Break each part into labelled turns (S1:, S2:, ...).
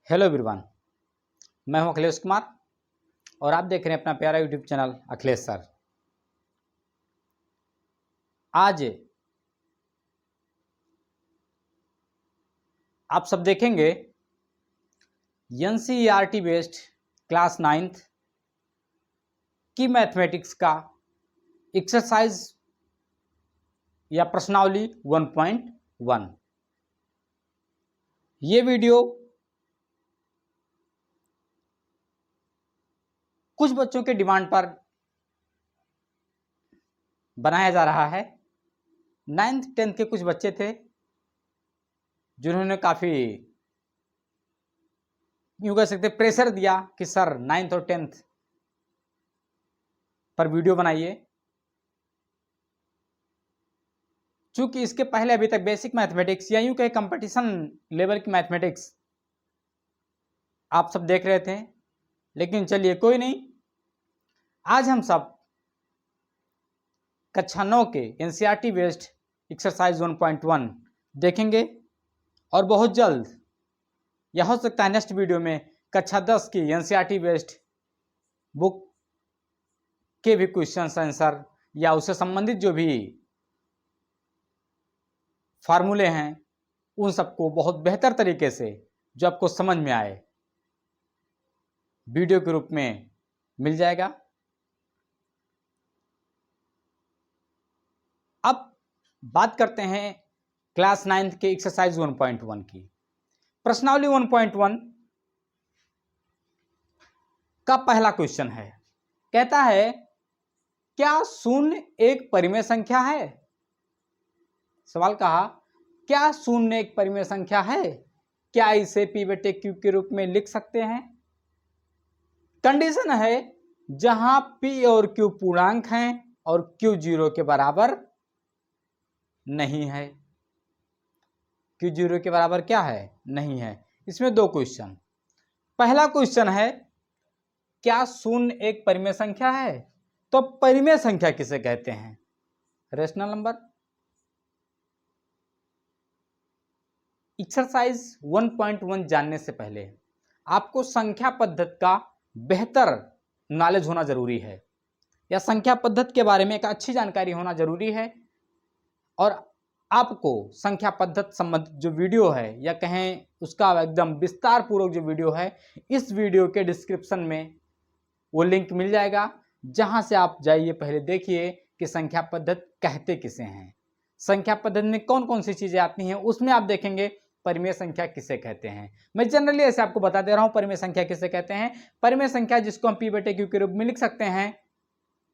S1: Hello everyone, मैं हूं अखिलेश कुमार और आप देख रहे हैं अपना प्यारा यूट्यूब चैनल अखिलेश सर। आज आप सब देखेंगे एनसीईआरटी बेस्ड क्लास 9th की मैथमेटिक्स का एक्सरसाइज या प्रश्नावली 1.1। ये वीडियो कुछ बच्चों के डिमांड पर बनाया जा रहा है। 9th 10th के कुछ बच्चे थे जिन्होंने काफ़ी यूँ कह सकते प्रेशर दिया कि सर 9th और 10th पर वीडियो बनाइए। चूंकि इसके पहले अभी तक बेसिक मैथमेटिक्स या यूँ कहे कंपटीशन लेवल की मैथमेटिक्स आप सब देख रहे थे, लेकिन चलिए कोई नहीं, आज हम सब कक्षा 9 के एनसीईआरटी बेस्ड एक्सरसाइज 1.1 देखेंगे और बहुत जल्द या हो सकता है नेक्स्ट वीडियो में कक्षा 10 की एनसीईआरटी बेस्ड बुक के भी क्वेश्चन आंसर या उससे संबंधित जो भी फार्मूले हैं उन सबको बहुत बेहतर तरीके से जो आपको समझ में आए वीडियो के रूप में मिल जाएगा। अब बात करते हैं क्लास 9th के एक्सरसाइज 1.1 की। प्रश्नावली 1.1 का पहला क्वेश्चन है, कहता है क्या शून्य एक परिमेय संख्या है। सवाल कहा क्या शून्य एक परिमेय संख्या है, क्या इसे p बटे q के रूप में लिख सकते हैं। कंडीशन है जहां p और q पूर्णांक हैं और q 0 के बराबर नहीं है। q 0 के बराबर क्या है, नहीं है। इसमें दो क्वेश्चन। पहला क्वेश्चन है क्या शून्य एक परिमेय संख्या है, तो परिमेय संख्या किसे कहते हैं, रेशनल नंबर। एक्सरसाइज 1.1 जानने से पहले आपको संख्या पद्धति का बेहतर नॉलेज होना जरूरी है या संख्या पद्धति के बारे में एक अच्छी जानकारी होना जरूरी है। और आपको संख्या पद्धति संबंधित जो वीडियो है या कहें उसका एकदम विस्तार पूर्वक जो वीडियो है, इस वीडियो के डिस्क्रिप्शन में वो लिंक मिल जाएगा, जहां से आप जाइए पहले देखिए कि संख्या पद्धति कहते किसे हैं, संख्या पद्धति में कौन कौन सी चीजें आती हैं, उसमें आप देखेंगे परिमेय संख्या किसे कहते हैं। मैं जनरली ऐसे आपको बता दे रहा हूं परिमेय संख्या किसे कहते हैं। परिमेय संख्या जिसको हम p बटे q के रूप में लिख सकते हैं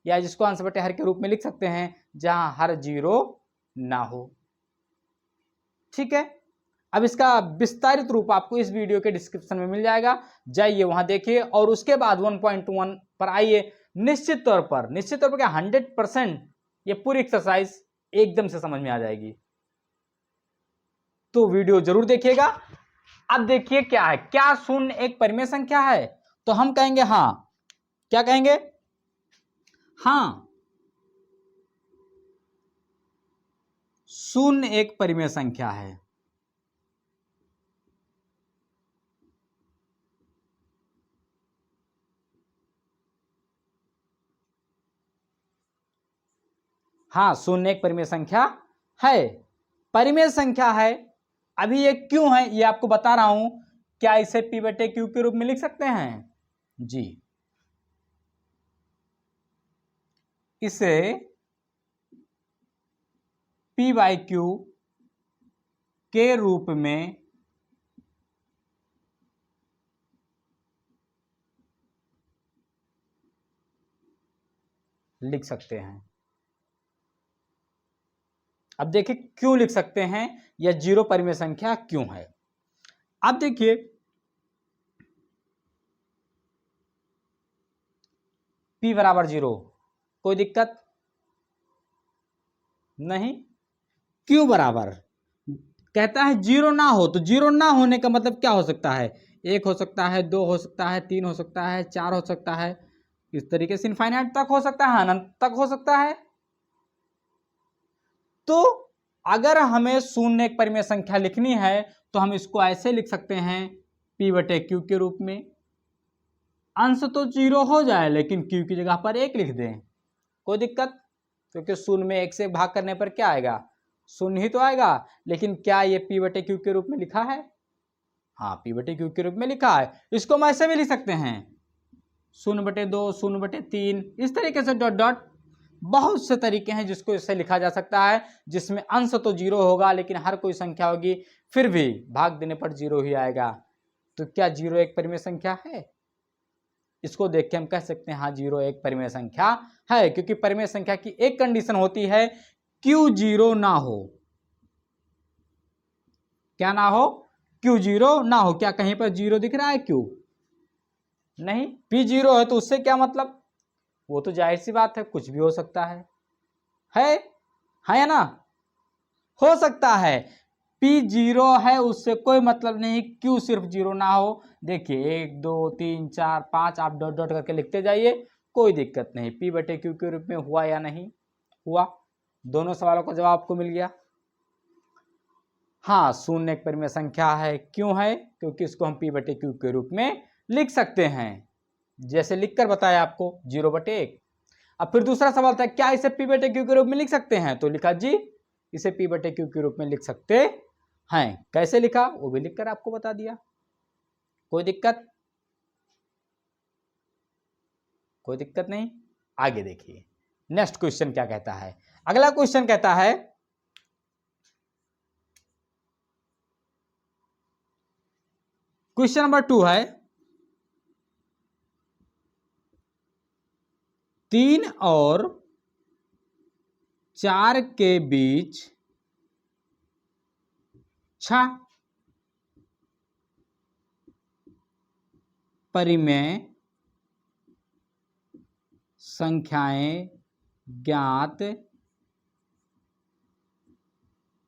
S1: या जिसको अंश बटे हर के रूप में लिख सकते हैं जहां हर जीरो ना हो। ठीक है, अब इसका विस्तारित रूप आपको इस वीडियो के डिस्क्रिप्शन में मिल जाएगा, जाइए वहां देखिए और उसके बाद 1.1 पर आइए। निश्चित तौर पर क्या 100% ये पूरी एक्सरसाइज एकदम से समझ में आ जाएगी, तो वीडियो जरूर देखिएगा। अब देखिए क्या है, क्या शून्य एक परिमेय संख्या है, तो हम कहेंगे हां। क्या कहेंगे, हां शून्य एक परिमेय संख्या है। हाँ, शून्य एक परिमेय संख्या है। परिमेय संख्या है, अभी ये क्यों है ये आपको बता रहा हूं। क्या इसे p बटे q के रूप में लिख सकते हैं जी, इसे p बाई q के रूप में लिख सकते हैं। अब देखिए क्यों लिख सकते हैं या जीरो परिमेय संख्या क्यों है। अब देखिए p बराबर 0, कोई दिक्कत नहीं। q बराबर कहता है 0 ना हो, तो 0 ना होने का मतलब क्या हो सकता है, 1 हो सकता है, 2 हो सकता है, 3 हो सकता है, 4 हो सकता है, इस तरीके से इनफाइनाइट तक हो सकता है, अनंत तक हो सकता है। तो अगर हमें शून्य एक परिमेय संख्या लिखनी है तो हम इसको ऐसे लिख सकते हैं p बटे q के रूप में। अंश तो 0 हो जाए लेकिन q की जगह पर 1 लिख दें, कोई दिक्कत, क्योंकि शून्य में 1 से भाग करने पर क्या आएगा, शून्य ही तो आएगा। लेकिन क्या ये p बटे q के रूप में लिखा है? हाँ, p बटे q के रूप में लिखा है। इसको हम ऐसे भी लिख सकते हैं 0/2, 0/3, इस तरीके से डॉट डॉट, बहुत से तरीके हैं जिसको इससे लिखा जा सकता है, जिसमें अंश तो 0 होगा लेकिन हर कोई संख्या होगी, फिर भी भाग देने पर 0 ही आएगा। तो क्या 0 एक परिमेय संख्या है? इसको देख के हम कह सकते हैं हाँ 0 एक परिमेय संख्या है, क्योंकि परिमेय संख्या की एक कंडीशन होती है Q 0 ना हो। क्या ना हो? Q 0 ना हो। क्या कहीं पर 0 दिख रहा है Q? नहीं। P 0 है तो उससे क्या मतलब? वो तो जाहिर सी बात है, कुछ भी हो सकता है ना? हो सकता है। P 0 है उससे कोई मतलब नहीं, Q सिर्फ 0 ना हो। देखिए 1 2 3 4 5 आप डॉट डॉट करके लिखते जाइए, कोई दिक्कत नहीं। P बटे Q के रूप में हुआ या नहीं हुआ? दोनों सवालों का जवाब आपको मिल गया। हाँ, शून्य एक परिमेय संख्या है। क्यों है? क्योंकि इसको हम P बटे Q के रूप में लिख सकते हैं, जैसे लिखकर बताया आपको 0/1। अब फिर दूसरा सवाल था, क्या इसे P बटे Q के रूप में लिख सकते हैं? तो लिखा जी, इसे P बटे Q के रूप में लिख सकते हैं। कैसे लिखा वो भी लिखकर आपको बता दिया, कोई दिक्कत? कोई दिक्कत नहीं। आगे देखिए नेक्स्ट क्वेश्चन क्या कहता है। अगला क्वेश्चन कहता है क्वेश्चन नंबर 2 है, 3 और 4 के बीच 6 परिमेय संख्याएं ज्ञात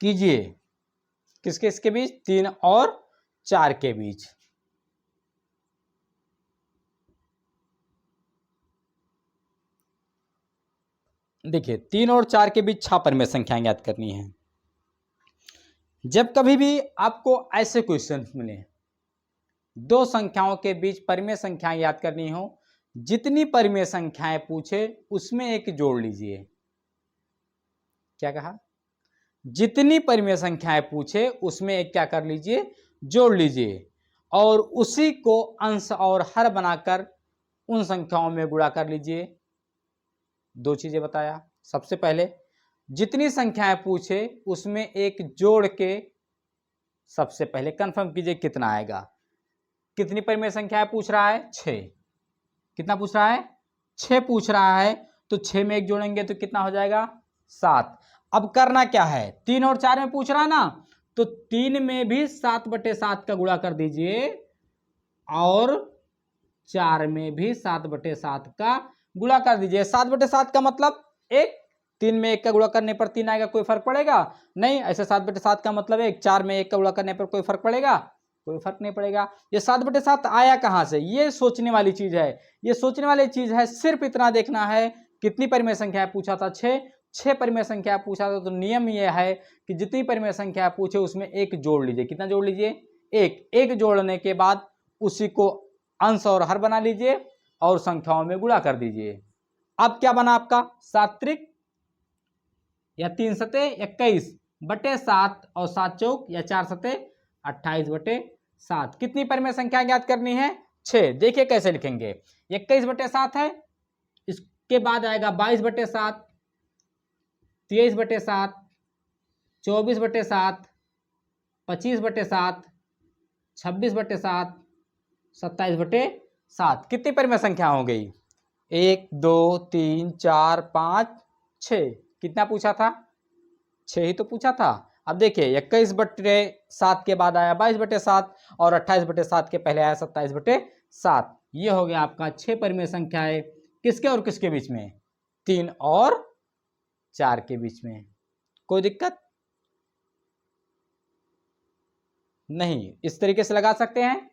S1: कीजिए। किसके इसके बीच? 3 और 4 के बीच। देखिए 3 और 4 के बीच 6 परिमेय संख्याएं ज्ञात करनी है। जब कभी भी आपको ऐसे क्वेश्चन मिले, दो संख्याओं के बीच परिमेय संख्याएं याद करनी हो, जितनी परिमेय संख्याएं पूछे उसमें एक जोड़ लीजिए। क्या कहा? जितनी परिमेय संख्याएं पूछे उसमें एक क्या कर लीजिए? जोड़ लीजिए, और उसी को अंश और हर बनाकर उन संख्याओं में गुणा कर लीजिए। दो चीजें बताया। सबसे पहले जितनी संख्याएं पूछे उसमें एक जोड़ के सबसे पहले कंफर्म कीजिए कितना आएगा। कितनी परिमेय संख्याएं पूछ रहा है? 6। कितना पूछ रहा है? 6 पूछ रहा है, तो 6 में एक जोड़ेंगे तो कितना हो जाएगा? 7। अब करना क्या है, 3 और 4 में पूछ रहा है ना, तो 3 में भी 7/7 का गुणा कर दीजिए और 4 में भी 7/7 का गुणा कर दीजिए। 7/7 का मतलब 1, 3 में 1 का गुणा करने पर 3 आएगा, कोई फर्क पड़ेगा? नहीं। ऐसे 7/7 का मतलब 1, 4 में 1 का गुणा करने पर कोई फर्क पड़ेगा? कोई फर्क नहीं पड़ेगा। ये 7/7 आया कहां से, ये सोचने वाली चीज है। ये सोचने वाली चीज है, सिर्फ इतना देखना है कितनी परिमेय संख्या पूछा था? 6 परिमेय संख्या पूछा था। तो नियम यह है कि जितनी परिमेय संख्या पूछे उसमें एक जोड़ लीजिए। कितना जोड़ लीजिए? एक जोड़ने के बाद उसी को अंश और हर बना लीजिए और संख्याओं में गुणा कर दीजिए। अब क्या बना आपका? 7 या 3 सते 21/7 और 7 चौक या 4 सते 28/7। कितनी परिमेय संख्या ज्ञात करनी है? 6। देखिए कैसे लिखेंगे। 21/7 है, इसके बाद आएगा 22/7, 23/7, 24/7, 25/7, 26/7, 27/7। कितनी परिमेय संख्या हो गई? 1 2 3 4 5 6। कितना पूछा था? 6 ही तो पूछा था। अब देखिए 21/7 के बाद आया 22/7 और 28/7 के पहले आया 27/7। ये हो गया आपका 6 परिमेय संख्याएं किसके और किसके बीच में? 3 और 4 के बीच में। कोई दिक्कत नहीं। इस तरीके से लगा सकते हैं,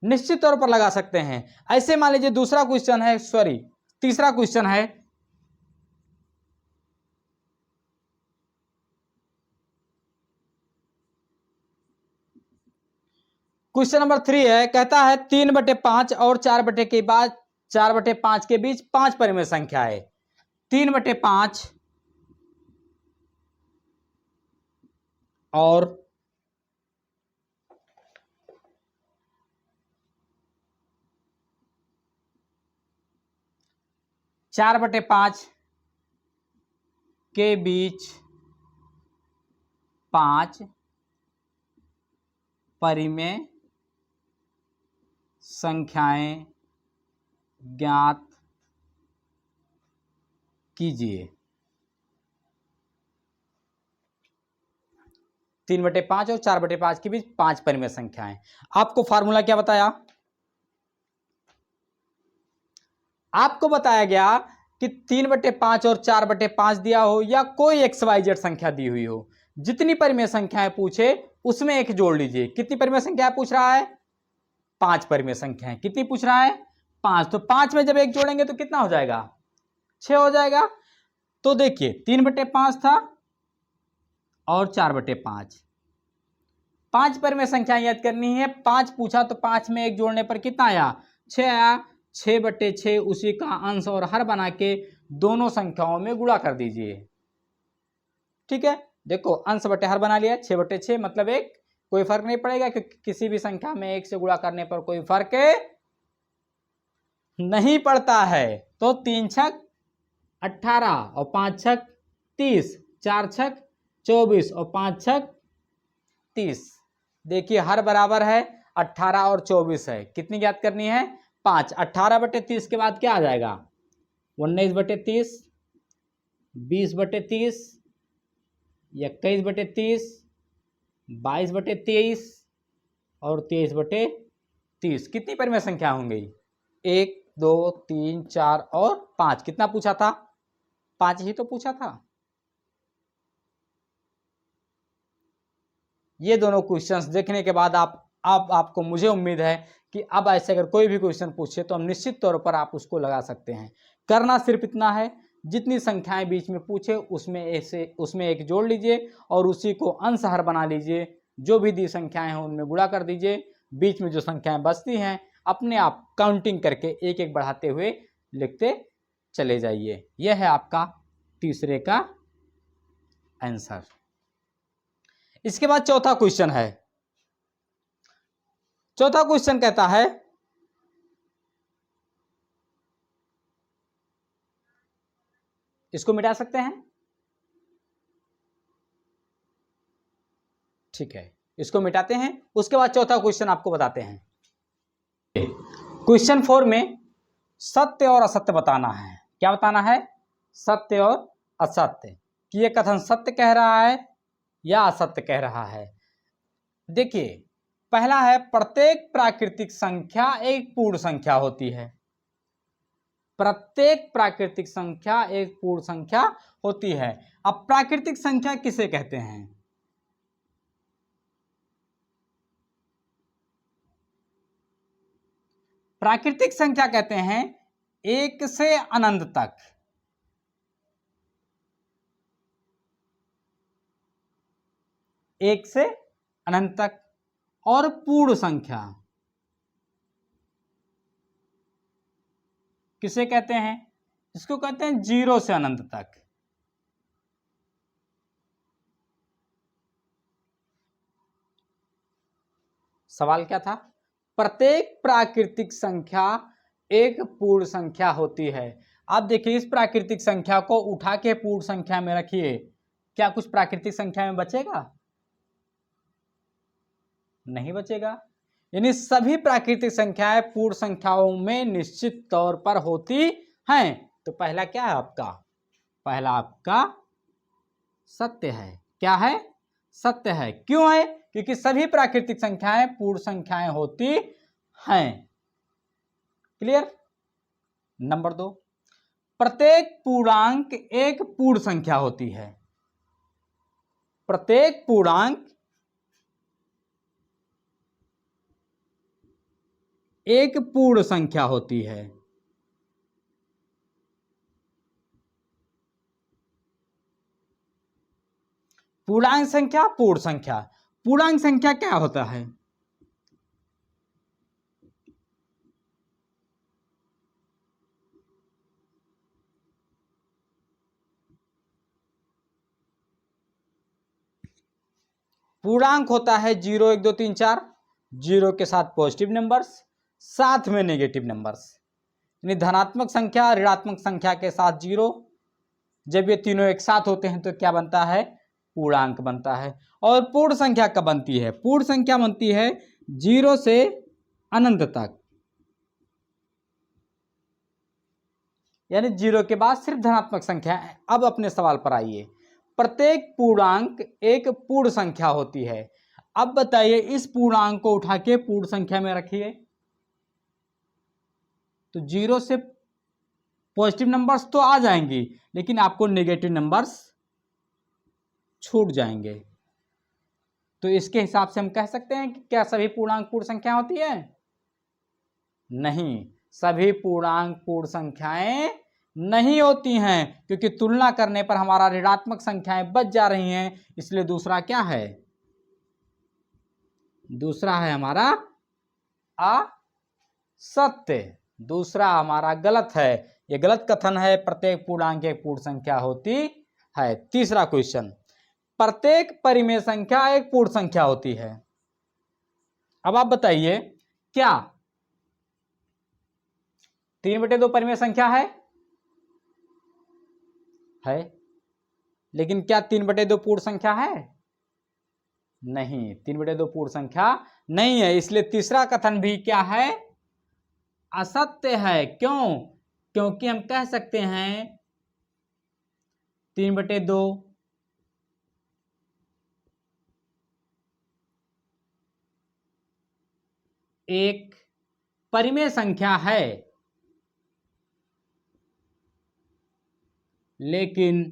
S1: निश्चित तौर पर लगा सकते हैं। ऐसे मान लीजिए दूसरा क्वेश्चन है, सॉरी तीसरा क्वेश्चन है, क्वेश्चन नंबर 3 है, कहता है 3/5 और 4/5 के बीच 5 परिमेय संख्या है। 3/5 और 4/5 के बीच 5 परिमेय संख्याएं ज्ञात कीजिए। 3/5 और 4/5 के बीच 5 परिमेय संख्याएं। आपको फार्मूला क्या बताया? आपको बताया गया कि 3/5 और 4/5 दिया हो या कोई XYZ संख्या दी हुई हो, जितनी परिमेय संख्याएं पूछे उसमें एक जोड़ लीजिए। कितनी परिमेय संख्या पूछ रहा है? 5 परिमेय संख्याएं। कितनी पूछ रहा है? 5। तो 5 में जब एक जोड़ेंगे तो कितना हो जाएगा? 6 हो जाएगा। तो देखिए 3/5 था और 4/5, 5 परिमेय संख्या याद करनी है। 5 पूछा तो 5 में एक जोड़ने पर कितना आया? 6 आया। 6/6 उसी का अंश और हर बना के दोनों संख्याओं में गुणा कर दीजिए। ठीक है, देखो अंश बटे हर बना लिया। 6/6 मतलब एक, कोई फर्क नहीं पड़ेगा क्योंकि किसी भी संख्या में 1 से गुणा करने पर कोई फर्क नहीं पड़ता है। तो 3 छक 18 और 5 छक 30, 4 छक 24 और 5 छक 30। देखिए हर बराबर है 18 और 24 है। कितनी ज्ञात करनी है? 5। 18/30 के बाद क्या आ जाएगा? 19/30, 20/30, 21/30, 22/23 और 23/30। कितनी परिमेय संख्या होंगी? 1, 2, 3, 4 और 5। कितना पूछा था? 5 ही तो पूछा था। ये दोनों क्वेश्चंस देखने के बाद आपको, मुझे उम्मीद है कि अब ऐसे अगर कोई भी क्वेश्चन पूछे तो हम निश्चित तौर पर आप उसको लगा सकते हैं। करना सिर्फ इतना है, जितनी संख्याएं बीच में पूछे उसमें एक जोड़ लीजिए और उसी को अंश हर बना लीजिए। जो भी दी संख्याएं हैं उनमें गुणा कर दीजिए। बीच में जो संख्याएं बचती हैं अपने आप काउंटिंग करके एक एक बढ़ाते हुए लिखते चले जाइए। यह है आपका तीसरे का आंसर। इसके बाद चौथा क्वेश्चन है। चौथा क्वेश्चन कहता है इसको मिटा सकते हैं? ठीक है, इसको मिटाते हैं। उसके बाद चौथा क्वेश्चन आपको बताते हैं। क्वेश्चन 4 में सत्य और असत्य बताना है। क्या बताना है? सत्य और असत्य, कि यह कथन सत्य कह रहा है या असत्य कह रहा है। देखिए पहला है, प्रत्येक प्राकृतिक संख्या एक पूर्ण संख्या होती है। प्रत्येक प्राकृतिक संख्या एक पूर्ण संख्या होती है। अब प्राकृतिक संख्या किसे कहते हैं? प्राकृतिक संख्या कहते हैं 1 से अनंत तक, 1 से अनंत तक। और पूर्ण संख्या किसे कहते हैं? इसको कहते हैं 0 से अनंत तक। सवाल क्या था? प्रत्येक प्राकृतिक संख्या एक पूर्ण संख्या होती है। आप देखिए इस प्राकृतिक संख्या को उठा के पूर्ण संख्या में रखिए, क्या कुछ प्राकृतिक संख्या में बचेगा? नहीं बचेगा। यानी सभी प्राकृतिक संख्याएं पूर्ण संख्याओं में निश्चित तौर पर होती हैं। तो पहला क्या है आपका? पहला आपका सत्य है। क्या है? सत्य है। क्यों है? क्योंकि सभी प्राकृतिक संख्याएं पूर्ण संख्याएं होती हैं। क्लियर? नंबर 2, प्रत्येक पूर्णांक एक पूर्ण संख्या होती है। प्रत्येक पूर्णांक एक पूर्ण संख्या होती है। पूर्णांक संख्या, पूर्ण संख्या। पूर्णांक संख्या क्या होता है? पूर्णांक होता है 0, 1, 2, 3, 4, 0 के साथ पॉजिटिव नंबर्स, साथ में नेगेटिव नंबर्स, यानी धनात्मक संख्या ऋणात्मक संख्या के साथ 0। जब ये तीनों एक साथ होते हैं तो क्या बनता है? पूर्णांक बनता है। और पूर्ण संख्या कब बनती है? पूर्ण संख्या बनती है 0 से अनंत तक, यानी 0 के बाद सिर्फ धनात्मक संख्या है। अब अपने सवाल पर आइए। प्रत्येक पूर्णांक एक पूर्ण संख्या होती है। अब बताइए, इस पूर्णांक को उठा के पूर्ण संख्या में रखिए तो 0 से पॉजिटिव नंबर्स तो आ जाएंगी, लेकिन आपको नेगेटिव नंबर्स छूट जाएंगे। तो इसके हिसाब से हम कह सकते हैं कि क्या सभी पूर्णांक पूर्ण संख्या होती है? नहीं, सभी पूर्णांक पूर्ण संख्याएं नहीं होती हैं, क्योंकि तुलना करने पर हमारा ऋणात्मक संख्याएं बच जा रही हैं। इसलिए दूसरा क्या है? दूसरा है हमारा असत्य। दूसरा हमारा गलत है, यह गलत कथन है। प्रत्येक पूर्णांक एक पूर्ण संख्या होती है। तीसरा क्वेश्चन, प्रत्येक परिमेय संख्या एक पूर्ण संख्या होती है। अब आप बताइए, क्या 3/2 परिमेय संख्या है? लेकिन क्या 3/2 पूर्ण संख्या है? नहीं, 3/2 पूर्ण संख्या नहीं है। इसलिए तीसरा कथन भी क्या है? असत्य है। क्यों? क्योंकि हम कह सकते हैं 3/2 एक परिमेय संख्या है, लेकिन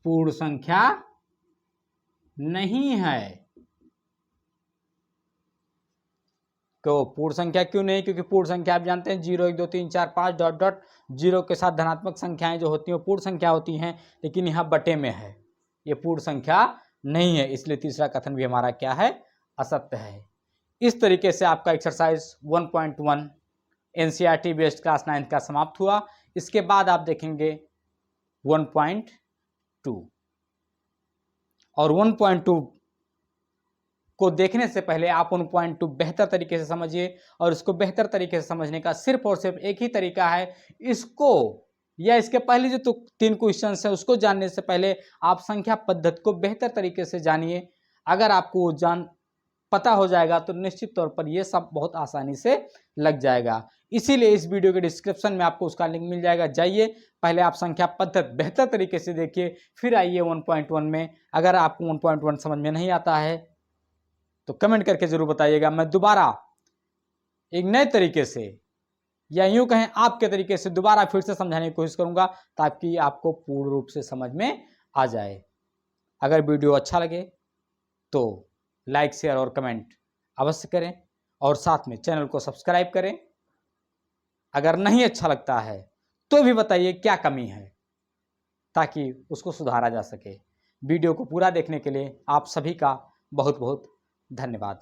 S1: पूर्ण संख्या नहीं है। क्यों पूर्ण संख्या क्यों नहीं? क्योंकि पूर्ण संख्या आप जानते हैं 0, 1, 2, 3, 4, 5 डॉट डॉट 0 के साथ धनात्मक संख्याएं जो होती हैं वो पूर्ण संख्या होती हैं, लेकिन यहाँ बटे में है, ये पूर्ण संख्या नहीं है। इसलिए तीसरा कथन भी हमारा क्या है? असत्य है। इस तरीके से आपका एक्सरसाइज 1.1 एनसीईआरटी बेस्ड क्लास 9 का समाप्त हुआ। इसके बाद आप देखेंगे 1.2 और 1.2 को देखने से पहले आप 1.2 बेहतर तरीके से समझिए। और इसको बेहतर तरीके से समझने का सिर्फ और सिर्फ एक ही तरीका है, इसको या इसके पहले जो 3 क्वेश्चन है उसको जानने से पहले आप संख्या पद्धति को बेहतर तरीके से जानिए। अगर आपको वो पता हो जाएगा तो निश्चित तौर पर ये सब बहुत आसानी से लग जाएगा। इसीलिए इस वीडियो के डिस्क्रिप्शन में आपको उसका लिंक मिल जाएगा, जाइए पहले आप संख्या पद्धति बेहतर तरीके से देखिए, फिर आइए 1.1 में। अगर आपको 1.1 समझ में नहीं आता है तो कमेंट करके जरूर बताइएगा। मैं दोबारा एक नए तरीके से या यूं कहें आपके तरीके से दोबारा फिर से समझाने की कोशिश करूंगा, ताकि आपको पूर्ण रूप से समझ में आ जाए। अगर वीडियो अच्छा लगे तो लाइक, शेयर और कमेंट अवश्य करें, और साथ में चैनल को सब्सक्राइब करें। अगर नहीं अच्छा लगता है तो भी बताइए क्या कमी है, ताकि उसको सुधारा जा सके। वीडियो को पूरा देखने के लिए आप सभी का बहुत बहुत धन्यवाद।